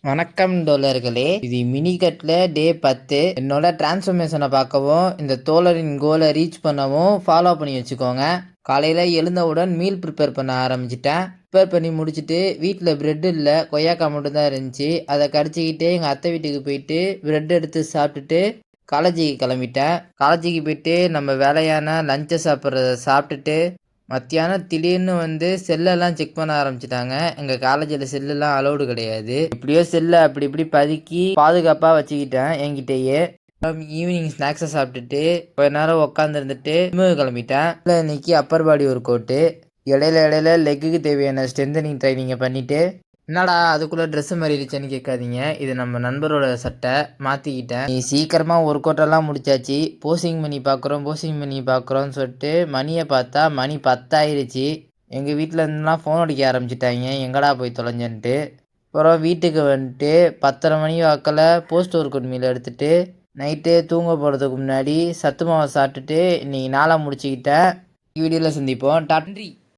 வணக்கம் தோழர்களே, இது மினி கட்ல டே 10. என்னோட டிரான்ஸ்ஃபர்மேஷனை பார்க்கவும் இந்த தோழரின் கோலை ரீச் பண்ணவும் ஃபாலோ பண்ணி வச்சுக்கோங்க. காலையில் எழுந்தவுடன் மீல் ப்ரிப்பேர் பண்ண ஆரம்பிச்சிட்டேன். ப்ரிப்பேர் பண்ணி முடிச்சுட்டு வீட்டில் பிரெட் இல்லை, கொய்யாக்காய் மட்டும்தான் இருந்துச்சு. அதை கடிச்சிக்கிட்டு எங்கள் அத்தை வீட்டுக்கு போயிட்டு பிரெட் எடுத்து சாப்பிட்டுட்டு காலேஜுக்கு கிளம்பிட்டேன். காலேஜுக்கு போயிட்டு நம்ம வேலையான லஞ்சை சாப்பிட்றத சாப்பிட்டுட்டு மத்தியானம் திடீர்னு செல்லெல்லாம் செக் பண்ண ஆரம்பிச்சிட்டாங்க. எங்கள் காலேஜில் செல்லுலாம் அலௌடு கிடையாது. எப்படியோ செல்லை அப்படி இப்படி பதுக்கி பாதுகாப்பாக வச்சுக்கிட்டேன் என்கிட்டயே. ஈவினிங் ஸ்நாக்ஸை சாப்பிட்டுட்டு கொஞ்ச நேரம் உட்காந்துருந்துட்டு கிளம்பிட்டேன். இன்னைக்கு அப்பர் பாடி ஒர்க் அவுட்டு. இடையில லெக்குக்கு தேவையான ஸ்ட்ரென்தனிங் ட்ரைனிங்கை பண்ணிவிட்டு என்னடா அதுக்குள்ளே ட்ரெஸ்ஸு மாறிடுச்சேன்னு கேட்காதீங்க. இது நம்ம நண்பரோட சட்டை, மாற்றிக்கிட்டேன். நீ சீக்கிரமாக ஒர்க் அவுட்டெல்லாம் முடிச்சாச்சு. போஸ்டிங் பண்ணி பார்க்குறோன்னு சொல்லிட்டு மணியை பார்த்தா மணி 10 ஆயிடுச்சு. எங்கள் வீட்டில் இருந்துலாம் ஃபோன் அடிக்க ஆரம்பிச்சிட்டாங்க, எங்கடா போய் தொலைஞ்சன்ட்டு. அப்புறம் வீட்டுக்கு வந்துட்டு 10:30 மணி வாக்கில் போஸ்ட் ஒர்க் அவுட் மீல் எடுத்துகிட்டு நைட்டு தூங்க போகிறதுக்கு முன்னாடி சத்து மாவை சாப்பிட்டுட்டு இன்றைக்கி நாளாக முடிச்சுக்கிட்டேன். வீடியோவில் சந்திப்போம். நன்றி.